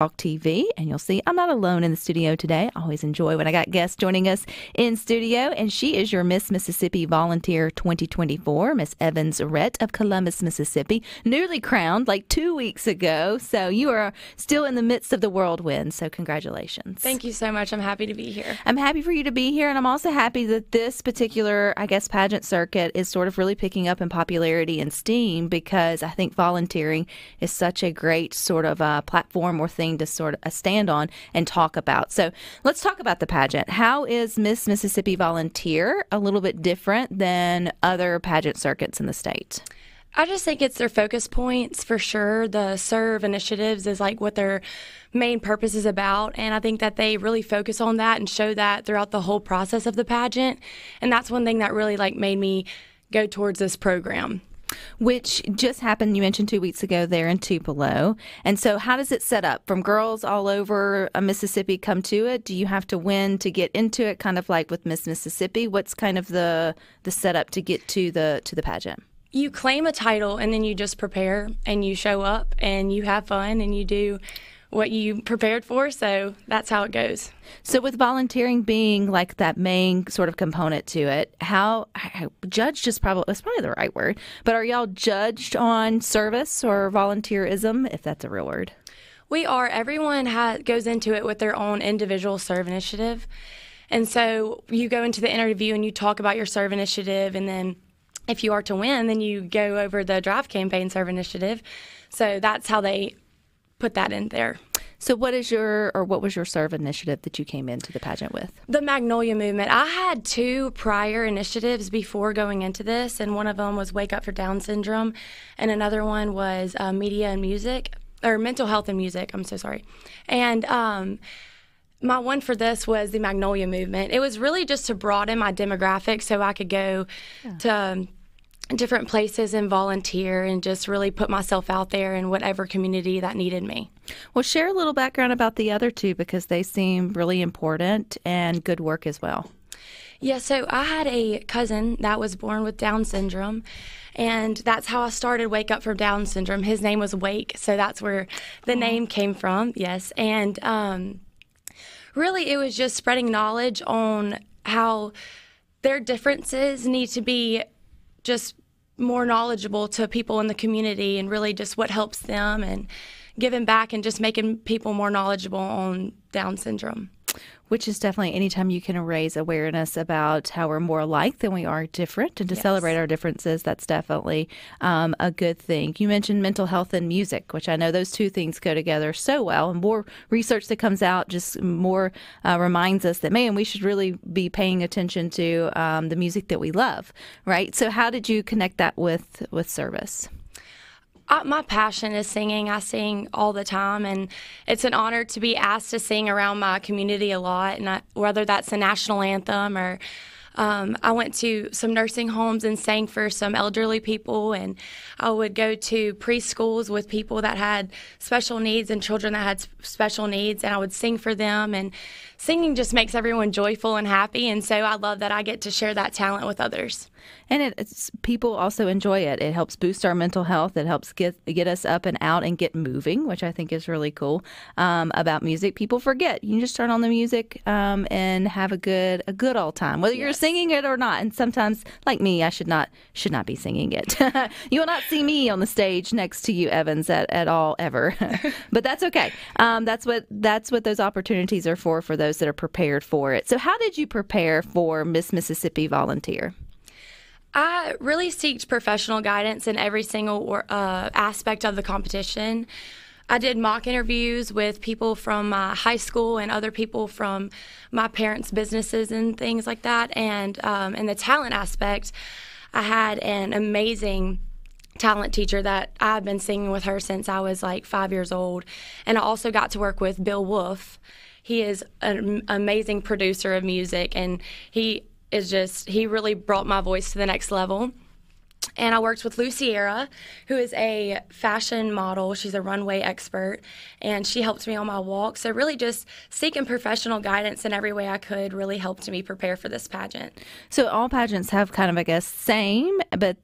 Talk TV, and you'll see I'm not alone in the studio today. I always enjoy when I got guests joining us in studio, and she is your Miss Mississippi Volunteer 2024, Miss Evans Rhett of Columbus, Mississippi, newly crowned like 2 weeks ago. So you are still in the midst of the whirlwind. So congratulations. Thank you so much. I'm happy to be here. I'm happy for you to be here, and I'm also happy that this particular, I guess, pageant circuit is sort of really picking up in popularity and steam, because I think volunteering is such a great sort of platform or thing to sort of stand on and talk about. So let's talk about the pageant. How is Miss Mississippi Volunteer a little bit different than other pageant circuits in the state? I just think it's their focus points for sure. The serve initiatives is like what their main purpose is about, and I think that they really focus on that and show that throughout the whole process of the pageant. And that's one thing that really made me go towards this program. Which just happened, you mentioned 2 weeks ago there in Tupelo. And so how does it set up? From girls all over Mississippi come to it? Do you have to win to get into it, kind of like with Miss Mississippi? What's kind of the setup to get to the pageant? You claim a title, and then you just prepare, and you show up, and you have fun, and you do what you prepared for. So that's how it goes. So with volunteering being like that main sort of component to it, how judged is probably the right word, but are y'all judged on service or volunteerism, if that's a real word? We are. Everyone goes into it with their own individual serve initiative. And so you go into the interview and you talk about your serve initiative, and then if you are to win, then you go over the drive campaign serve initiative. So that's how they put that in there. So what was your serve initiative that you came into the pageant with? The Magnolia Movement. I had 2 prior initiatives before going into this, and one of them was Wake Up for Down Syndrome, and another one was media and music, or mental health and music. I'm so sorry. And my one for this was the Magnolia Movement. It was really just to broaden my demographic so I could go to different places and volunteer and just really put myself out there in whatever community that needed me. Well, share a little background about the other 2, because they seem really important and good work as well. Yeah, so I had a cousin that was born with Down syndrome, and that's how I started Wake Up for Down Syndrome. His name was Wake, so that's where the name came from, yes. And really it was just spreading knowledge on how their differences need to be just more knowledgeable to people in the community, and really just what helps them, and giving back and just making people more knowledgeable on Down syndrome. Which is definitely anytime you can raise awareness about how we're more alike than we are different, and to celebrate our differences, that's definitely a good thing. You mentioned mental health and music, which I know those 2 things go together so well, and more research that comes out just more reminds us that, man, we should really be paying attention to the music that we love, right? So how did you connect that with service? My passion is singing. I sing all the time, and it's an honor to be asked to sing around my community a lot, and whether that's the national anthem or I went to some nursing homes and sang for some elderly people, and I would go to preschools with people that had special needs and children that had special needs, and I would sing for them, and singing just makes everyone joyful and happy, and so I love that I get to share that talent with others. And people also enjoy it. It helps boost our mental health. It helps get us up and out and get moving, which I think is really cool about music. People forget. You can just turn on the music and have a good old time, whether you're singing it or not. And sometimes, like me, I should not be singing it. You will not see me on the stage next to you, Evans, at all ever. But that's okay. That's what those opportunities are for those that are prepared for it. So how did you prepare for Miss Mississippi Volunteer? I really seeked professional guidance in every single aspect of the competition. I did mock interviews with people from high school and other people from my parents' businesses and things like that. And in the talent aspect, I had an amazing talent teacher that I've been singing with her since I was like 5 years old. And I also got to work with Bill Wolf. He is an amazing producer of music, and he really brought my voice to the next level. And I worked with Luciera, who is a fashion model. She's a runway expert, and she helped me on my walk. So really just seeking professional guidance in every way I could really helped me prepare for this pageant. So all pageants have kind of, I guess, same, but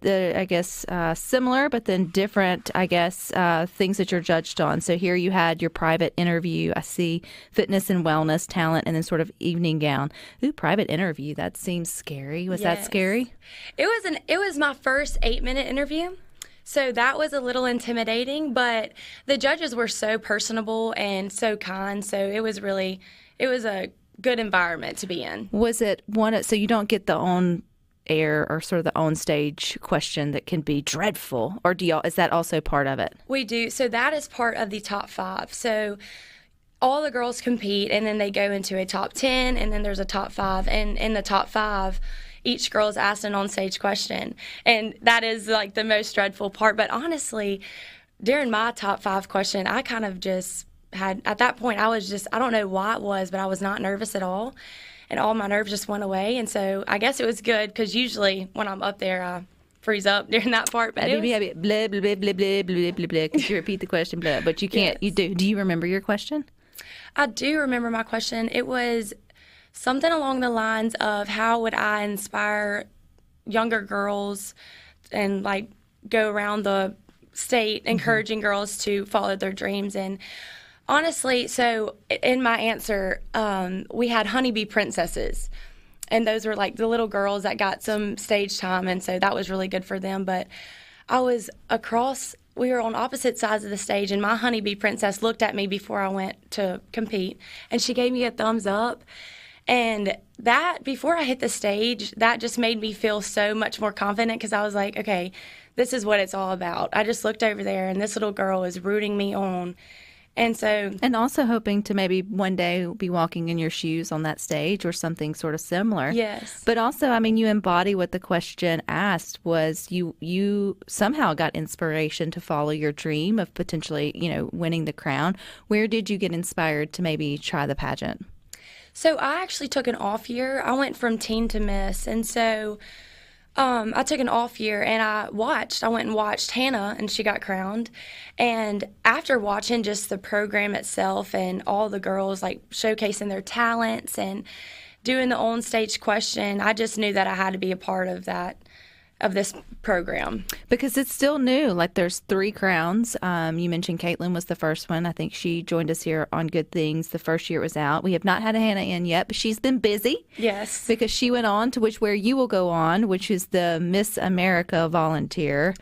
similar, but then different, I guess, things that you're judged on. So here you had your private interview. I see fitness and wellness, talent, and then sort of evening gown. Ooh, private interview. That seems scary. Was that scary? It was my first 8-minute interview. So that was a little intimidating, but the judges were so personable and so kind. So it was a good environment to be in. Was it so you don't get the on air or sort of the on stage question that can be dreadful, or is that also part of it? We do. So that is part of the top 5. So all the girls compete, and then they go into a top 10, and then there's a top 5. And in the top 5, each girl is asked an onstage question. And that is like the most dreadful part. But honestly, during my top 5 question, I kind of just had, at that point, I don't know why it was, but I was not nervous at all. And all my nerves just went away. And so I guess it was good, because usually when I'm up there, I freeze up during that part. But blah, blah, blah, blah, blah, blah, blah, blah, blah, because you repeat the question, blah, but you can't, you do. Do you remember your question? I do remember my question. It was something along the lines of, how would I inspire younger girls and like go around the state encouraging girls to follow their dreams. And honestly, so in my answer, we had honeybee princesses, and those were like the little girls that got some stage time, and so that was really good for them. But we were on opposite sides of the stage, and my honeybee princess looked at me before I went to compete, and she gave me a thumbs up. And that, before I hit the stage, that just made me feel so much more confident, because I was like, okay, this is what it's all about. I just looked over there, and this little girl is rooting me on. And also hoping to maybe one day be walking in your shoes on that stage or something sort of similar. Yes. But also, I mean, you embody what the question asked was. You somehow got inspiration to follow your dream of potentially, winning the crown. Where did you get inspired to maybe try the pageant? So I actually took an off year. I went from teen to miss. And so I took an off year, and I went and watched Hannah, and she got crowned. And after watching just the program itself and all the girls like showcasing their talents and doing the on-stage question, I just knew that I had to be a part of this program. Because it's still new. Like, there's 3 crowns. You mentioned Caitlin was the first one. I think she joined us here on Good Things the first year it was out. We have not had a Hannah in yet, but she's been busy. Yes. Because she went on to where you will go on, which is the Miss America Volunteer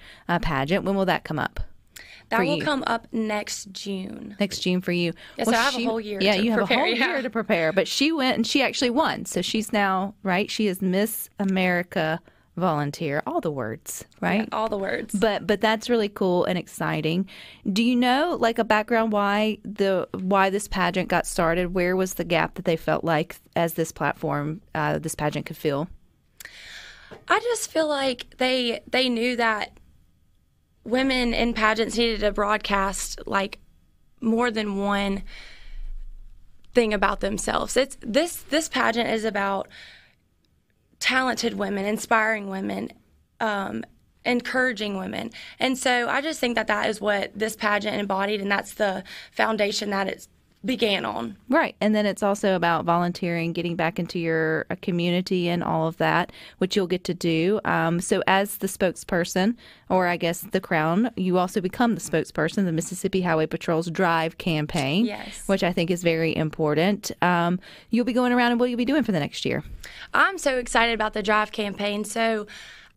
pageant. When will that come up? That will come up next June. Next June for you. Yeah, so I have a whole year to prepare. Yeah, you have a whole year to prepare. But she went, and she actually won. So she's now, right? She is Miss America Volunteer, all the words, right? Yeah, all the words. But that's really cool and exciting. Do you know, like, a background why this pageant got started? Where was the gap that they felt like as this platform, this pageant could fill? I just feel like they knew that women in pageants needed to broadcast like more than one thing about themselves. This pageant is about talented women, inspiring women, encouraging women. And so I just think that is what this pageant embodied, and that's the foundation that it began on. Right. And then it's also about volunteering, getting back into your community and all of that, which you'll get to do. So as the spokesperson, or I guess the crown, you also become the spokesperson, the Mississippi Highway Patrol's Drive campaign, yes, which I think is very important. You'll be going around, and what you'll be doing for the next year? I'm so excited about the Drive campaign. So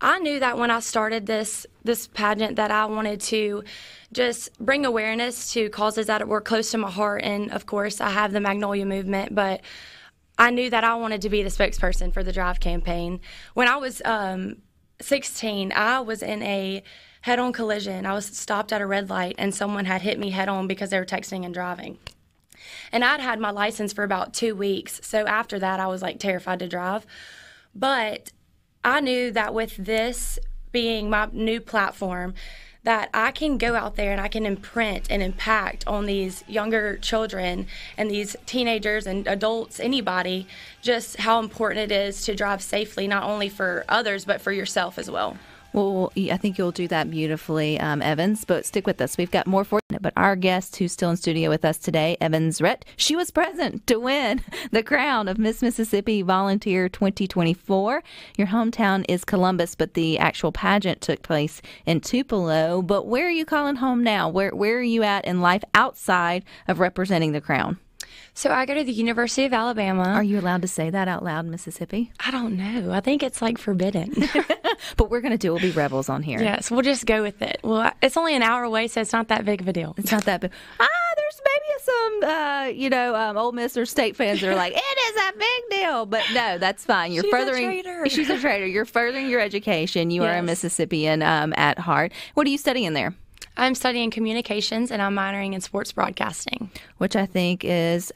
I knew that when I started this pageant that I wanted to just bring awareness to causes that were close to my heart. And, of course, I have the Magnolia Movement, but I knew that I wanted to be the spokesperson for the Drive campaign. When I was 16, I was in a head-on collision. I was stopped at a red light, and someone had hit me head-on because they were texting and driving. And I'd had my license for about 2 weeks, so after that I was, like, terrified to drive. But I knew that with this being my new platform, that I can go out there and I can imprint and impact on these younger children and these teenagers and adults, anybody, just how important it is to drive safely, not only for others, but for yourself as well. Well, I think you'll do that beautifully, Evans, but stick with us. We've got more for you. But our guest who's still in studio with us today, Evans Rhett, she was present to win the crown of Miss Mississippi Volunteer 2024. Your hometown is Columbus, but the actual pageant took place in Tupelo. But where are you calling home now? Where are you at in life outside of representing the crown? So I go to the University of Alabama. Are you allowed to say that out loud, Mississippi? I don't know. I think it's like forbidden. But we're going to do it. We'll be rebels on here. Yes, we'll just go with it. Well, it's only an hour away, so it's not that big of a deal. It's not that big. There's maybe some, Ole Miss or State fans that are like, it is a big deal. But no, that's fine. You're furthering. A traitor. She's a traitor. You're furthering your education. You are a Mississippian at heart. What are you studying there? I'm studying communications, and I'm minoring in sports broadcasting, which I think is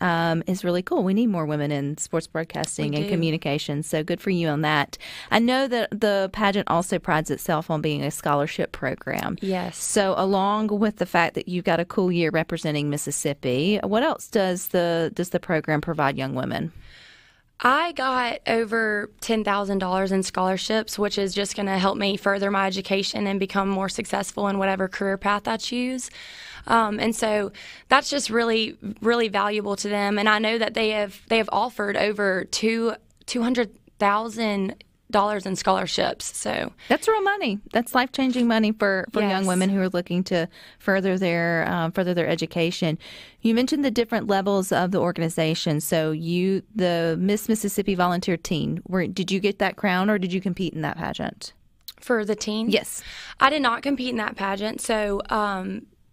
really cool. We need more women in sports broadcasting and communications, so good for you on that. I know that the pageant also prides itself on being a scholarship program. Yes. So along with the fact that you've got a cool year representing Mississippi, what else does the program provide young women? I got over $10,000 in scholarships, which is just going to help me further my education and become more successful in whatever career path I choose. And so that's just really, really valuable to them. And I know that they have offered over $200,000 in scholarships. So that's real money. That's life-changing money for young women who are looking to further their education. You mentioned the different levels of the organization. So the Miss Mississippi Volunteer Teen, did you get that crown or did you compete in that pageant? For the teen? Yes. I did not compete in that pageant. So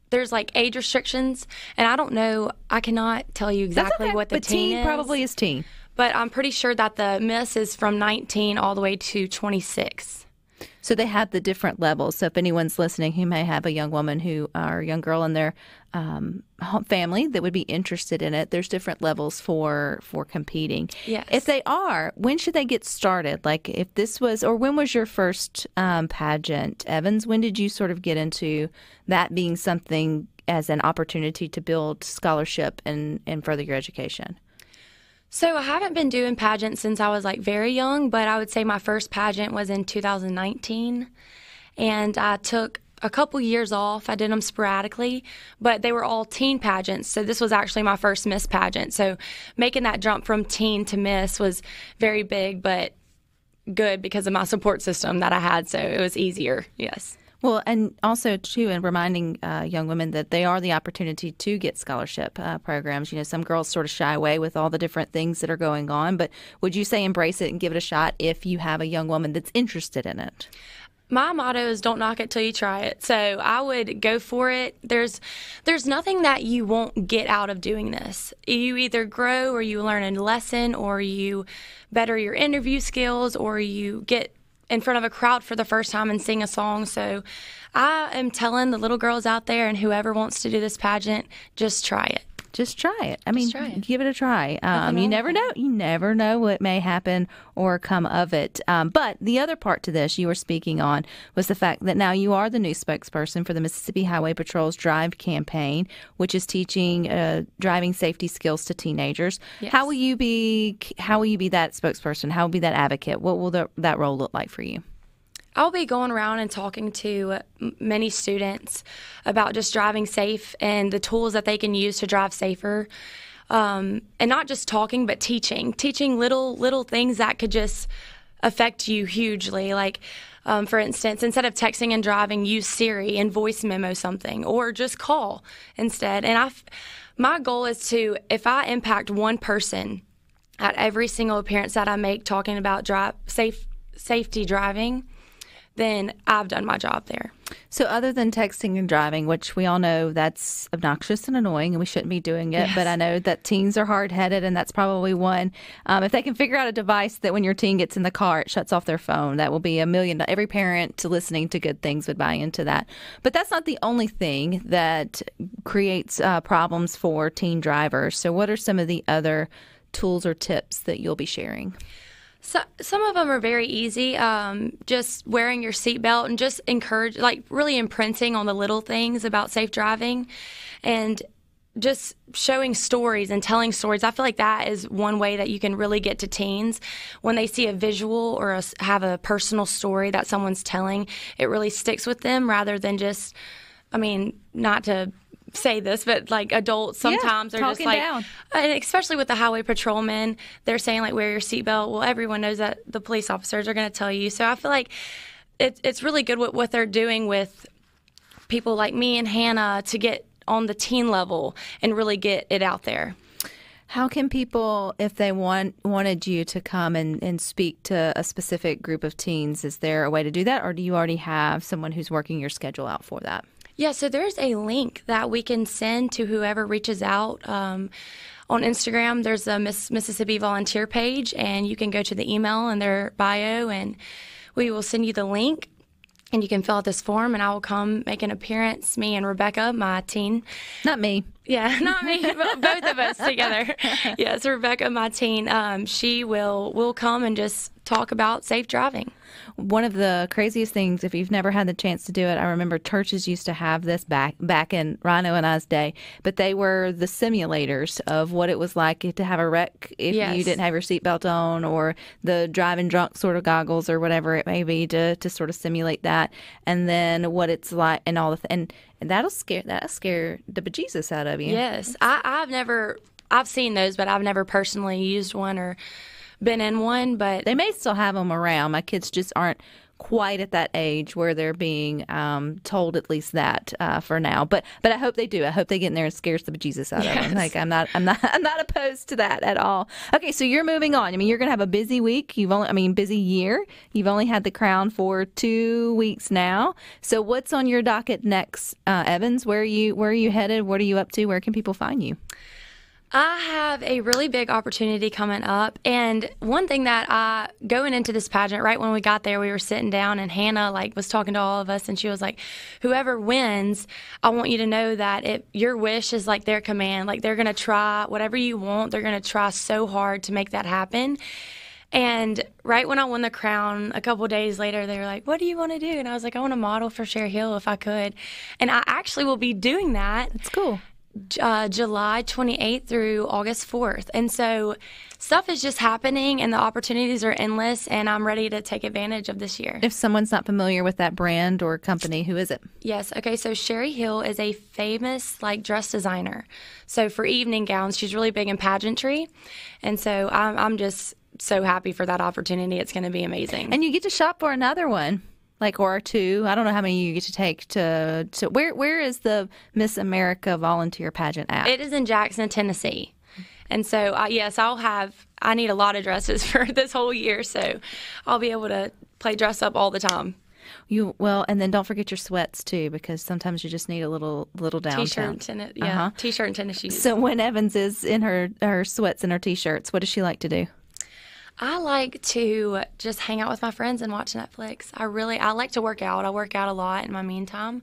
there's like age restrictions, and I don't know. I cannot tell you exactly what the teen is. Probably is teen. But I'm pretty sure that the Miss is from 19 all the way to 26. So they have the different levels. So if anyone's listening who may have a young woman or a young girl in their family that would be interested in it, there's different levels for competing. Yes. If they are, when should they get started? Like if this was, or when was your first pageant, Evans? When did you sort of get into that being something as an opportunity to build scholarship and further your education? So I haven't been doing pageants since I was like very young, but I would say my first pageant was in 2019, and I took a couple years off. I did them sporadically, but they were all teen pageants. So this was actually my first Miss pageant. So making that jump from teen to Miss was very big, but good because of my support system that I had. So it was easier. Yes. Well, and also, too, in reminding young women that they are the opportunity to get scholarship programs. You know, some girls sort of shy away with all the different things that are going on. But would you say embrace it and give it a shot if you have a young woman that's interested in it? My motto is don't knock it till you try it. So I would go for it. There's nothing that you won't get out of doing this. You either grow or you learn a lesson or you better your interview skills or you get in front of a crowd for the first time and sing a song. So I am telling the little girls out there and whoever wants to do this pageant, just try it. Just try it. I mean, give it a try. You never know. You never know what may happen or come of it. But the other part to this you were speaking on was the fact that now you are the new spokesperson for the Mississippi Highway Patrol's Drive campaign, which is teaching driving safety skills to teenagers. Yes. How will you be that spokesperson? How will you be that advocate? What will that role look like for you? I'll be going around and talking to many students about just driving safe and the tools that they can use to drive safer. And not just talking, but teaching little things that could just affect you hugely. Like, for instance, instead of texting and driving, use Siri and voice memo something or just call instead. And my goal is to, if I impact one person at every single appearance that I make talking about safety driving, then I've done my job there. So other than texting and driving, which we all know that's obnoxious and annoying and we shouldn't be doing it, yes. But I know that teens are hard-headed and that's probably one. If they can figure out a device that when your teen gets in the car, it shuts off their phone, that will be $1 million. Every parent listening to good things would buy into that. But that's not the only thing that creates problems for teen drivers. So what are some of the other tools or tips that you'll be sharing? So, some of them are very easy, just wearing your seatbelt and just really imprinting on the little things about safe driving and just showing stories and telling stories. I feel like that is one way that you can really get to teens. When they see a visual or have a personal story that someone's telling, it really sticks with them rather than just, I mean, not to say this, but like adults sometimes are just like, and especially with the highway patrolmen, they're saying like, wear your seatbelt. Well, everyone knows that the police officers are going to tell you. So I feel like it's really good what they're doing with people like me and Hannah to get on the teen level and really get it out there. How can people, if they wanted you to come and speak to a specific group of teens, is there a way to do that, or do you already have someone who's working your schedule out for that? Yeah, so there's a link that we can send to whoever reaches out. On Instagram, there's a Mississippi volunteer page, and you can go to the email in their bio, and we will send you the link. And you can fill out this form, and I will come make an appearance, me and Rebecca, my teen. Not me. Yeah, not me, but both of us together. Yes, Rebecca, my teen, she will come and just talk about safe driving. One of the craziest things, if you've never had the chance to do it, I remember churches used to have this back in Rhino and I's day, but they were the simulators of what it was like to have a wreck if you didn't have your seatbelt on, or the driving drunk sort of goggles or whatever it may be to sort of simulate that, and then what it's like and all and that'll scare the bejesus out of you. Yes, I've seen those, but I've never personally used one or been in one, but they may still have them around. My kids just aren't quite at that age where they're being told at least that for now. But I hope they do. I hope they get in there and scares the bejesus out of them. Like I'm not opposed to that at all. Okay, so you're moving on. I mean, you're going to have a busy week. Busy year. You've only had the crown for 2 weeks now. So what's on your docket next, Evans? Where are you headed? What are you up to? Where can people find you? I have a really big opportunity coming up, and one thing that going into this pageant, right when we got there, we were sitting down, and Hannah was talking to all of us, and she was like, whoever wins, I want you to know that your wish is like their command. Like, they're going to try whatever you want. They're going to try so hard to make that happen. And right when I won the crown, a couple of days later, they were like, what do you want to do? And I was like, I want to model for Sherry Hill if I could. And I actually will be doing that. That's cool. July 28th through August 4th. And so stuff is just happening, and the opportunities are endless, and I'm ready to take advantage of this year. If someone's not familiar with that brand or company, who is it? Yes. Okay. So Sherry Hill is a famous dress designer. So for evening gowns, she's really big in pageantry. And so I'm just so happy for that opportunity. It's going to be amazing. And you get to shop for another one. Or two. I don't know how many you get to take to where is the Miss America volunteer pageant at? It is in Jackson, Tennessee. And so, I need a lot of dresses for this whole year, so I'll be able to play dress up all the time. And then don't forget your sweats too, because sometimes you just need a little downtown. T-shirt, T-shirt and tennis shoes. So when Evans is in her sweats and her T-shirts, what does she like to do? I like to just hang out with my friends and watch Netflix. I like to work out. I work out a lot in my meantime.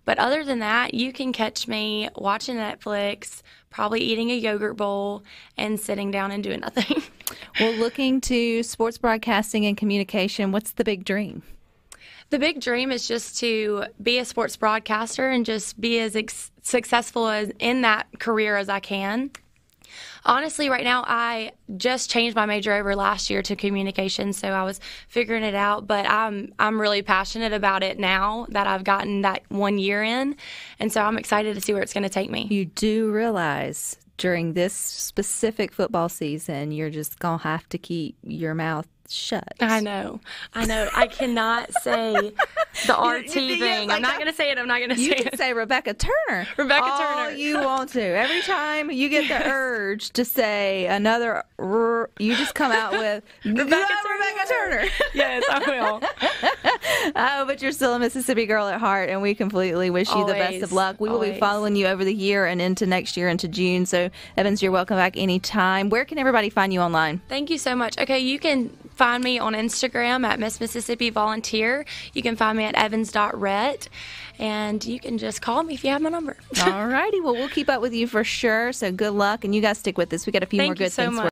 But other than that, you can catch me watching Netflix, probably eating a yogurt bowl, and sitting down and doing nothing. Well, looking to sports broadcasting and communication, what's the big dream? The big dream is just to be a sports broadcaster and just be as successful in that career as I can. Honestly, right now, I just changed my major over last year to communication, so I was figuring it out. But I'm really passionate about it now that I've gotten that 1 year in, and so I'm excited to see where it's going to take me. You do realize during this specific football season, you're just going to have to keep your mouth shut. I know. I cannot say the RT thing. I'm not going to say it. You can say Rebecca Turner. All you want to. Every time you get the urge to say another, you just come out with Rebecca Turner. Yes, I will. Oh, but you're still a Mississippi girl at heart, and we completely wish you the best of luck. We will be following you over the year and into next year, into June. So, Evans, you're welcome back anytime. Where can everybody find you online? Thank you so much. Okay, you can find me on Instagram at Miss Mississippi Volunteer. You can find me at evans.rhett, and you can just call me if you have my number. All righty. Well, we'll keep up with you for sure. So good luck, and you guys stick with us. We got a few more good things for you.